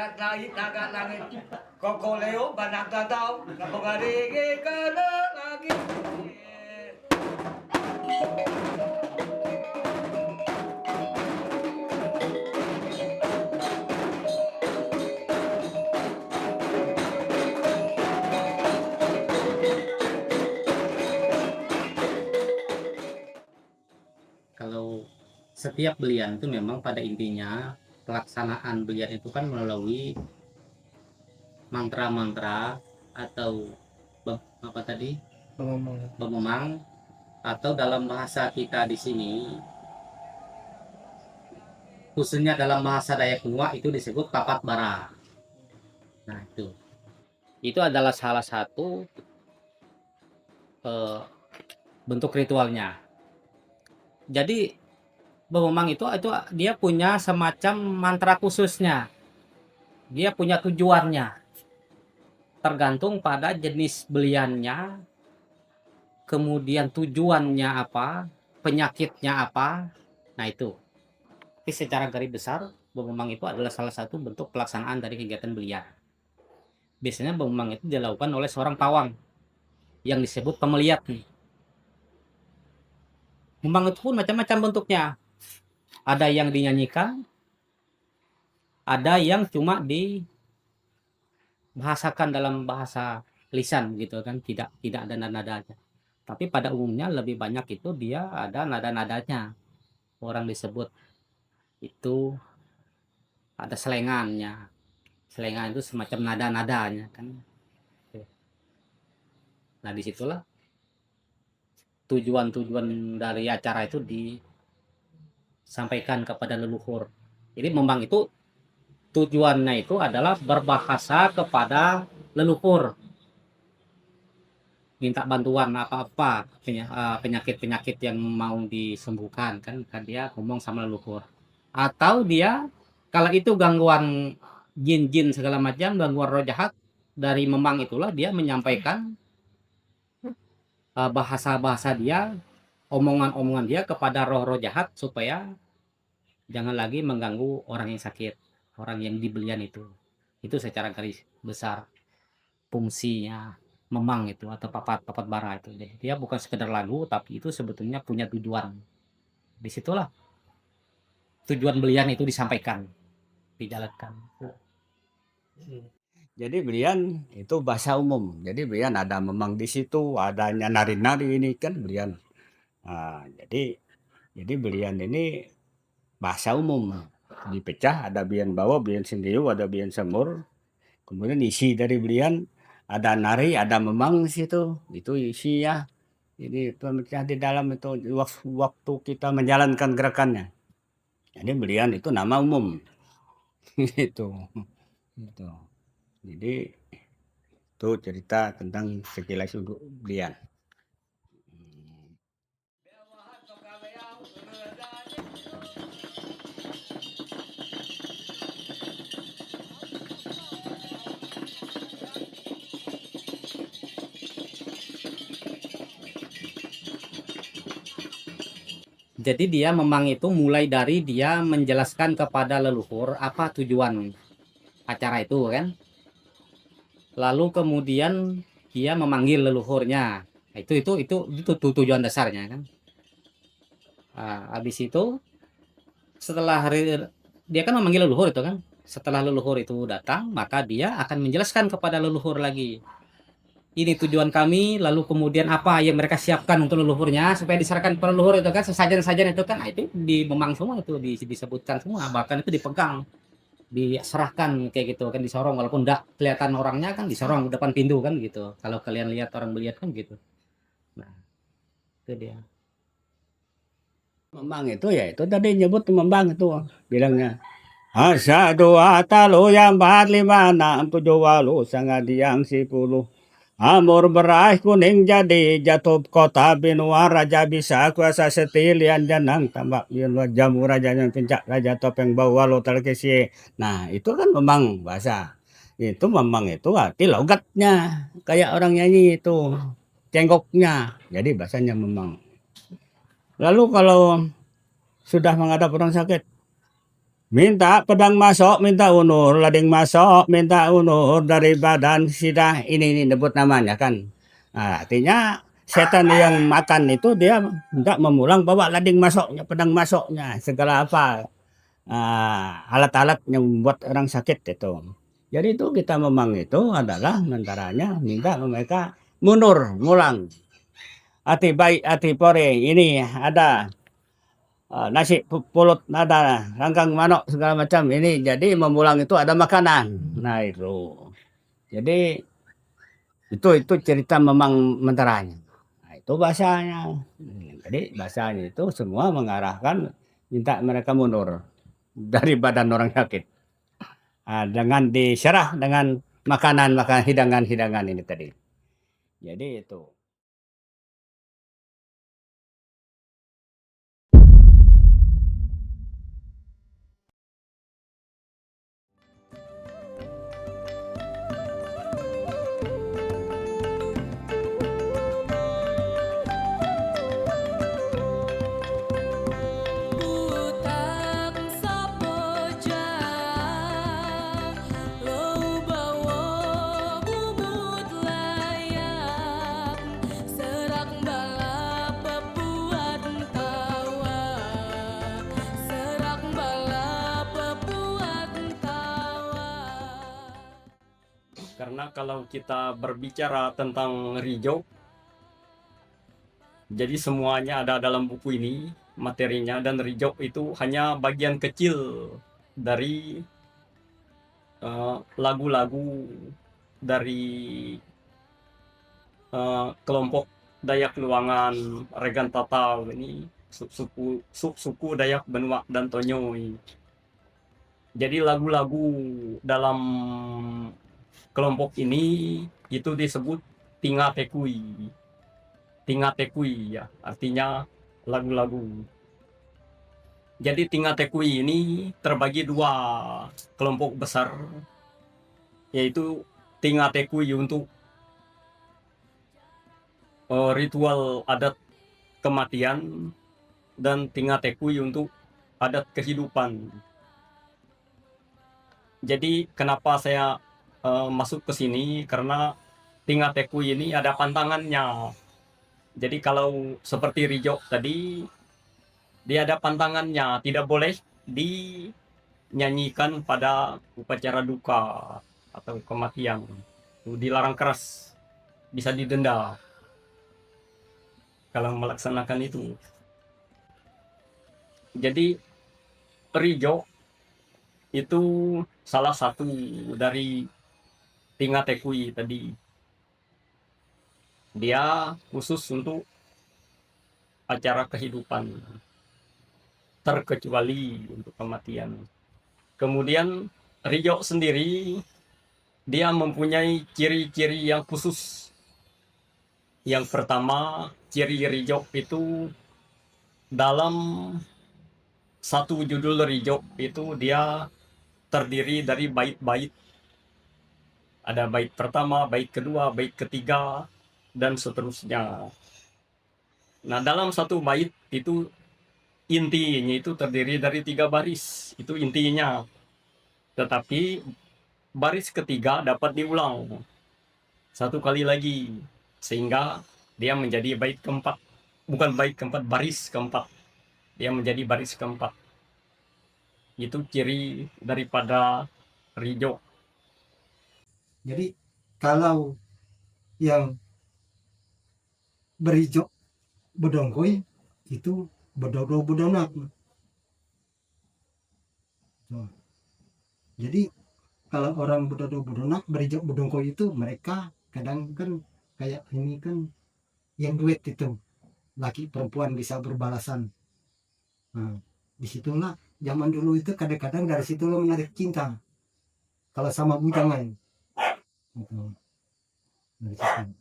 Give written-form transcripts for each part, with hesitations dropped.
Naga langit, naga langit. Koko Leo, banak tatau. Kapogari ke langit. Kalau setiap belian itu memang pada intinya pelaksanaan belian itu kan melalui mantra-mantra atau apa tadi pememang atau dalam bahasa kita di sini khususnya dalam bahasa Dayak Nuak itu disebut papat bara. Nah itu adalah salah satu eh, bentuk ritualnya. Jadi pememang itu dia punya semacam mantra khususnya. Dia punya tujuannya. Tergantung pada jenis beliannya, kemudian tujuannya apa, penyakitnya apa. Nah itu. Tapi secara garis besar, pememang itu adalah salah satu bentuk pelaksanaan dari kegiatan belian. Biasanya pememang itu dilakukan oleh seorang pawang yang disebut pemeliat. Memang itu pun macam-macam bentuknya. Ada yang dinyanyikan, ada yang cuma dibahasakan dalam bahasa lisan gitu kan, tidak ada nada-nadanya. Tapi pada umumnya lebih banyak itu dia ada nada-nadanya. Orang disebut itu ada selengannya. Selengan itu semacam nada-nadanya kan. Nah disitulah tujuan-tujuan dari acara itu disampaikan kepada leluhur. Jadi memang itu tujuannya itu adalah berbahasa kepada leluhur, minta bantuan apa-apa penyakit-penyakit yang mau disembuhkan kan dia ngomong sama leluhur. Atau dia kalau itu gangguan jin-jin segala macam, gangguan roh jahat dari memang itulah dia menyampaikan bahasa-bahasa dia, omongan-omongan dia kepada roh-roh jahat supaya jangan lagi mengganggu orang yang sakit, orang yang dibelian itu. Itu secara garis besar fungsinya memang itu atau papat bara itu. Dia bukan sekedar lagu tapi itu sebetulnya punya tujuan. Disitulah tujuan belian itu disampaikan, dijalankan. Jadi belian itu bahasa umum. Jadi belian ada memang di situ, adanya nari-nari ini kan belian. Nah, jadi belian ini bahasa umum. Dipecah ada belian bawah, belian sendiu, ada belian semur. Kemudian isi dari belian ada nari, ada memang di situ. Itu isinya. Jadi pemecah di dalam itu waktu kita menjalankan gerakannya. Jadi belian itu nama umum. Gitu. Gitu. Jadi itu cerita tentang sekilas untuk belian. Jadi dia memang itu mulai dari dia menjelaskan kepada leluhur apa tujuan acara itu kan. Lalu kemudian dia memanggil leluhurnya. Nah, itu tujuan dasarnya kan. Nah, habis itu setelah dia kan memanggil leluhur itu kan. Setelah leluhur itu datang, maka dia akan menjelaskan kepada leluhur lagi. Ini tujuan kami, lalu kemudian apa yang mereka siapkan untuk leluhurnya supaya diserahkan ke leluhur itu kan, sesajen-sajen itu kan, nah, itu memang semua itu disebutkan semua, bahkan itu dipegang, diserahkan kayak gitu kan, disorong walaupun enggak kelihatan orangnya kan disorong depan pintu kan gitu. Kalau kalian lihat orang melihat kan gitu. Nah, itu dia. Memang itu ya itu tadi nyebut memang itu bilangnya. Asa dua talo yang 4 5 6 7 8 sangadiang 10. Amor beras kuning jadi jatuh kota Benua raja bisa kuasa setilian janang tambak yun jamu raja yang pencak raja topeng bau walau terkesi. Nah itu kan memang bahasa itu memang itu arti logatnya kayak orang nyanyi itu cengkoknya jadi bahasanya memang. Lalu kalau sudah menghadap orang sakit minta pedang masuk, minta unur, lading masuk, minta unur dari badan sida. Ini debut namanya kan. Nah, artinya setan yang makan itu dia tidak memulang bawa lading masuknya, pedang masuknya, segala apa alat-alat yang membuat orang sakit itu. Jadi itu kita memang itu adalah antaranya minta mereka mundur, ngulang. Hati baik, hati pore. Ini ada nasi pulut, ada rangkang manok segala macam. Ini jadi memulang itu ada makanan. Nah itu. Jadi itu cerita memang menteranya. Nah, itu bahasanya. Jadi bahasanya itu semua mengarahkan minta mereka mundur dari badan orang sakit. Dengan diserah dengan makanan hidangan-hidangan ini tadi. Jadi itu. Utang sapoja lo bawa bubut layak serak bala pepuat tawa serak bala pepuat tawa. Karena kalau kita berbicara tentang Rijau, jadi semuanya ada dalam buku ini materinya, dan Rijau itu hanya bagian kecil dari lagu-lagu dari kelompok Dayak Luangan, Regan Tatau ini, suku Dayak Benua dan Tonyo ini. Jadi lagu-lagu dalam kelompok ini itu disebut Tinga Tekui. Tinga Tekui ya, artinya lagu-lagu. Jadi Tinga Tekui ini terbagi dua kelompok besar, yaitu Tinga Tekui untuk ritual adat kematian dan Tinga Tekui untuk adat kehidupan. Jadi kenapa saya masuk ke sini, karena Tinga Tekui ini ada pantangannya. Jadi kalau seperti Rijau tadi, dia ada pantangannya, tidak boleh dinyanyikan pada upacara duka atau kematian. Dilarang keras, bisa didenda kalau melaksanakan itu. Jadi Rijau itu salah satu dari Tinga Tekui tadi. Dia khusus untuk acara kehidupan, terkecuali untuk kematian. Kemudian Rijau sendiri, dia mempunyai ciri-ciri yang khusus. Yang pertama, ciri Rijau itu dalam satu judul Rijau itu dia terdiri dari bait-bait. Ada bait pertama, bait kedua, bait ketiga, dan seterusnya. Nah, dalam satu bait itu intinya itu terdiri dari 3 baris, itu intinya. Tetapi baris ketiga dapat diulang 1 kali lagi, sehingga dia menjadi bait keempat. Bukan bait keempat, baris keempat. Dia menjadi baris keempat. Itu ciri daripada Rijau. Jadi kalau yang berijok bedongkoi itu bedodo bedonak. Jadi kalau orang bedodo bedonak berijok bedongkoi itu mereka kadang kan kayak ini kan yang duet itu laki perempuan bisa berbalasan. Nah, disitulah zaman dulu itu kadang-kadang dari situ lo menarik cinta kalau sama bujangan gitu. Dari situ.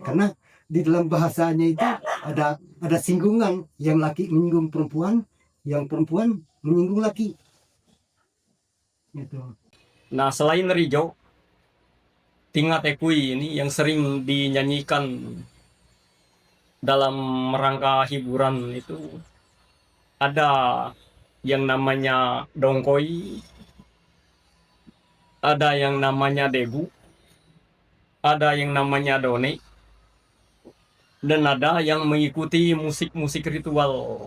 Karena di dalam bahasanya itu ada singgungan, yang laki menyinggung perempuan, yang perempuan menyinggung laki gitu. Nah, selain Rijau, Tinga Tekui ini yang sering dinyanyikan dalam rangka hiburan itu ada yang namanya dongkoi, ada yang namanya debu, ada yang namanya done, dan ada yang mengikuti musik-musik ritual.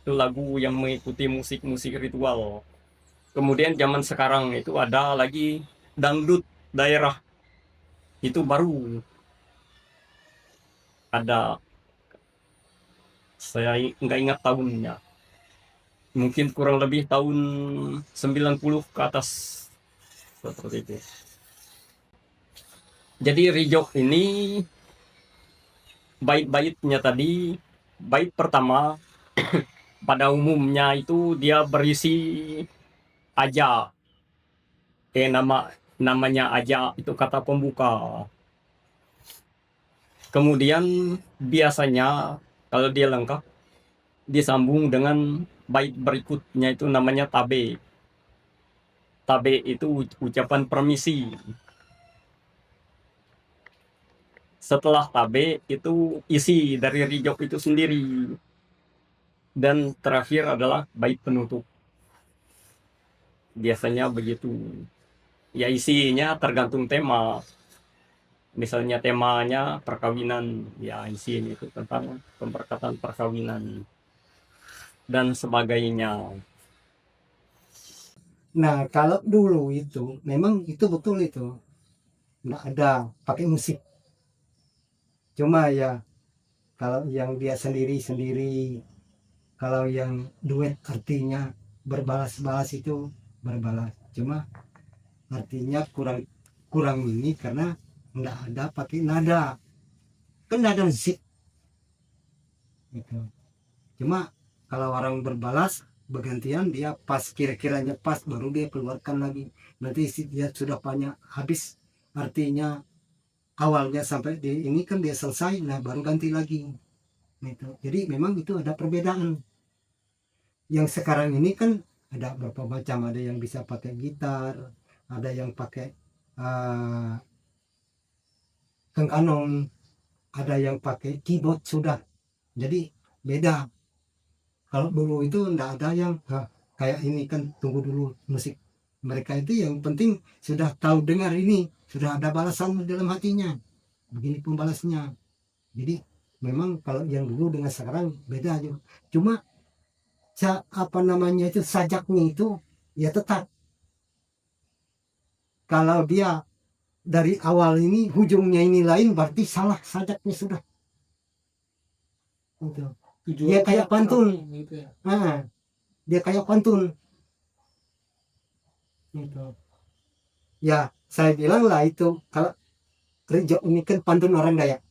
Itu lagu yang mengikuti musik-musik ritual. Kemudian zaman sekarang itu ada lagi dangdut daerah. Itu baru ada, saya nggak ingat tahunnya. Mungkin kurang lebih tahun 90 ke atas. Seperti itu. Jadi Rijok ini bait-baitnya tadi, bait pertama pada umumnya itu dia berisi aja. Namanya aja itu kata pembuka. Kemudian biasanya kalau dia lengkap disambung dengan bait berikutnya itu namanya tabe. Tabe itu ucapan permisi. Setelah tabe itu isi dari Rijok itu sendiri. Dan terakhir adalah bait penutup. Biasanya begitu. Ya isinya tergantung tema. Misalnya temanya perkawinan, ya isinya itu tentang pemberkatan perkawinan dan sebagainya. Nah, kalau dulu itu memang itu betul itu nggak ada pakai musik. Cuma ya kalau yang dia sendiri-sendiri, kalau yang duet artinya berbalas-balas itu berbalas. Cuma artinya kurang kurang ini karena nggak ada pakai nada. Kan nada musik gitu. Cuma kalau orang berbalas bergantian dia pas kira-kiranya pas baru dia keluarkan lagi. Nanti dia sudah banyak habis artinya awalnya sampai di ini kan dia selesai, nah baru ganti lagi gitu. Jadi memang itu ada perbedaan. Yang sekarang ini kan ada berapa macam, ada yang bisa pakai gitar, ada yang pakai kengkanon, ada yang pakai keyboard sudah. Jadi beda. Kalau dulu itu enggak ada yang kayak ini kan tunggu dulu musik. Mereka itu yang penting sudah tahu dengar ini, sudah ada balasan dalam hatinya. Begini pembalasnya. Jadi memang kalau yang dulu dengan sekarang beda aja. Cuma apa namanya itu sajaknya itu ya tetap. Kalau dia dari awal ini ujungnya ini lain berarti salah sajaknya sudah. Gitu. Dia kayak pantun. Gitu ya. Nah, dia kayak pantun. Gitu. Ya, saya bilang lah itu kalau Rijok ini kan pantun orang Dayak.